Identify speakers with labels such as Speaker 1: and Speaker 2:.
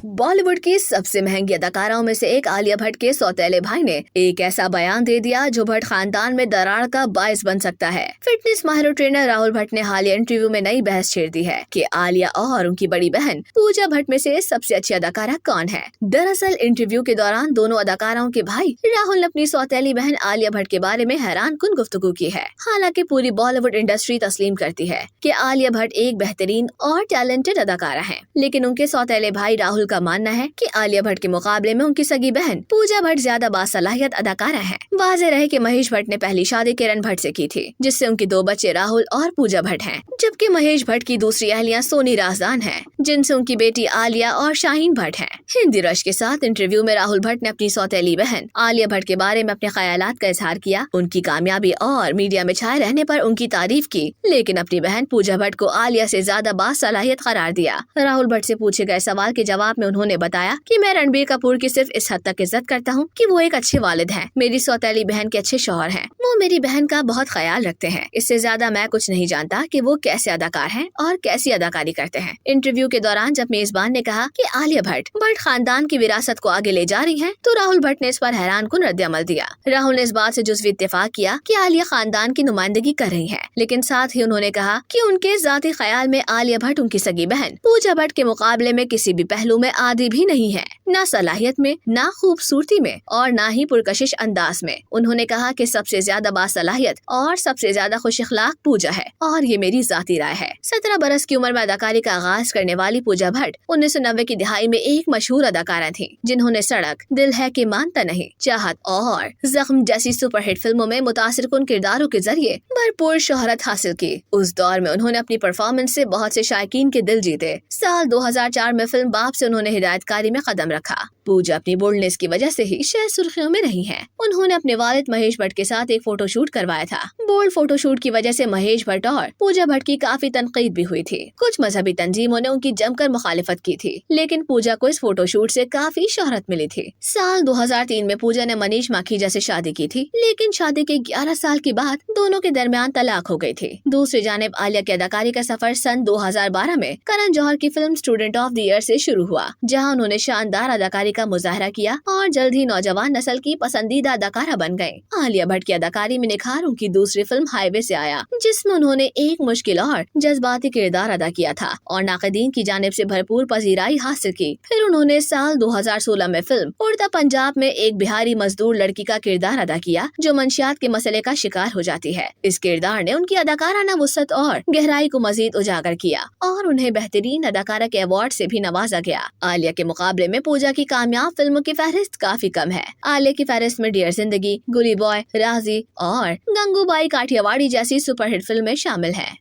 Speaker 1: बॉलीवुड की सबसे महंगी अदाकाराओं में से एक आलिया भट्ट के सौतेले भाई ने एक ऐसा बयान दे दिया जो भट्ट खानदान में दरार का बायस बन सकता है। फिटनेस माहिर और ट्रेनर राहुल भट्ट ने हालिया इंटरव्यू में नई बहस छेड़ दी है कि आलिया और उनकी बड़ी बहन पूजा भट्ट में से सबसे अच्छी अदाकारा कौन है। दरअसल इंटरव्यू के दौरान दोनों अदाकाराओं के भाई राहुल ने अपनी सौतेली बहन आलिया भट्ट के बारे में हैरान कुन गुफ्तगू की है। हालांकि पूरी बॉलीवुड इंडस्ट्री तस्लीम करती है कि आलिया भट्ट एक बेहतरीन और टैलेंटेड अदाकारा है, लेकिन उनके सौतेले भाई राहुल का मानना है कि आलिया भट्ट के मुकाबले में उनकी सगी बहन पूजा भट्ट ज्यादा बासलाहियत अदाकारा है। वाज़ेह रहे कि महेश भट्ट ने पहली शादी किरण भट्ट से की थी, जिससे उनके दो बच्चे राहुल और पूजा भट्ट हैं, जबकि महेश भट्ट की दूसरी अहलिया सोनी राजदान है, जिनसे उनकी बेटी आलिया और शाहीन भट्ट है। हिंदी रश के साथ इंटरव्यू में राहुल भट्ट ने अपनी सौतेली बहन आलिया भट्ट के बारे में अपने ख्यालात का इजहार किया, उनकी कामयाबी और मीडिया में छाए रहने पर उनकी तारीफ की, लेकिन अपनी बहन पूजा भट्ट को आलिया से ज्यादा बासलाहियत करार दिया। राहुल भट्ट से पूछे गए सवाल के जवाब में उन्होंने बताया कि मैं रणबीर कपूर की सिर्फ इस हद तक इज्जत करता हूँ कि वो एक अच्छे वालिद हैं, मेरी सौतेली बहन के अच्छे शौहर हैं, वो मेरी बहन का बहुत ख्याल रखते हैं। इससे ज्यादा मैं कुछ नहीं जानता कि वो कैसे अदाकार हैं और कैसी अदाकारी करते हैं। इंटरव्यू के दौरान जब मेजबान ने कहा कि आलिया भट्ट खानदान की विरासत को आगे ले जा रही हैं, तो राहुल भट्ट ने इस पर हैरान कुन रद्द-ए-अमल दिया। राहुल ने इस बात से जुज़वी इत्तेफाक किया कि आलिया खानदान की नुमाइंदगी कर रही हैं, लेकिन साथ ही उन्होंने कहा कि उनके जाती ख्याल में आलिया भट्ट उनकी सगी बहन पूजा भट्ट के मुकाबले में किसी भी पहलू में आदी भी नहीं है, न सलाहियत में, न खूबसूरती में और न ही पुरकशिश अंदाज में। उन्होंने कहा कि सबसे ज्यादा बासलाहियत और सबसे ज्यादा खुश अखलाक पूजा है, और ये मेरी जाती राय है। 17 बरस की उम्र में अदाकारी का आगाज करने वाली पूजा भट्ट 1990 की दिहाई में एक मशहूर अदाकारा थी, जिन्होंने सड़क, दिल है कि मानता नहीं, चाहत और जख्म जैसी सुपरहिट फिल्मों में मुतासिर कुन किरदारों के जरिए भरपूर शोहरत हासिल की। उस दौर में उन्होंने अपनी परफॉर्मेंस से बहुत से शायकीन के दिल जीते। साल 2004 में फिल्म बाप से उन्होंने हिदायतकारी में कदम रखा। पूजा अपनी बोल्डनेस की वजह से ही शायद सुर्खियों में रही हैं। उन्होंने अपने वालिद महेश भट्ट के साथ एक फोटोशूट करवाया था। बोल्ड फोटोशूट की वजह से महेश भट्ट और पूजा भट्ट की काफी तनकीद भी हुई थी। कुछ मजहबी तंजीमों ने उनकी जमकर मुखालिफत की थी, लेकिन पूजा को इस फोटोशूट से काफी शोहरत मिली थी। साल 2003 में पूजा ने मनीष माखीजा से शादी की थी, लेकिन शादी के 11 साल के बाद दोनों के दरमियान तलाक हो गई थी। दूसरी जानिब आलिया की अदाकारी का सफर सन 2012 में करण जौहर की film student of the year से शुरू हुआ, जहां उन्होंने शानदार अदाकारी का मुजाहरा किया और जल्द ही नौजवान नस्ल की पसंदीदा अदाकारा बन गए। आलिया भट्ट की अदाकारी में निखार उनकी दूसरी फिल्म हाईवे से आया, जिसमें उन्होंने एक मुश्किल और जज्बाती किरदार अदा किया था और नाक़दीन की जानिब से भरपूर पजीराई हासिल की। फिर उन्होंने साल 2016 में फिल्म उड़ता पंजाब में एक बिहारी मजदूर लड़की का किरदार अदा किया, जो मंशियात के मसले का शिकार हो जाती है। इस किरदार ने उनकी अदाकाराना वुसअत और गहराई को मजीद उजागर किया और उन्हें बेहतरीन अदाकारा के अवार्ड से भी नवाजा गया। आलिया के मुकाबले में पूजा की कामयाब फिल्मों की फहरिस्त काफी कम है। आलिया की फहरिस्त में डियर जिंदगी, गुली बॉय, राजी और गंगूबाई काठियावाड़ी जैसी सुपरहिट फिल्में शामिल हैं।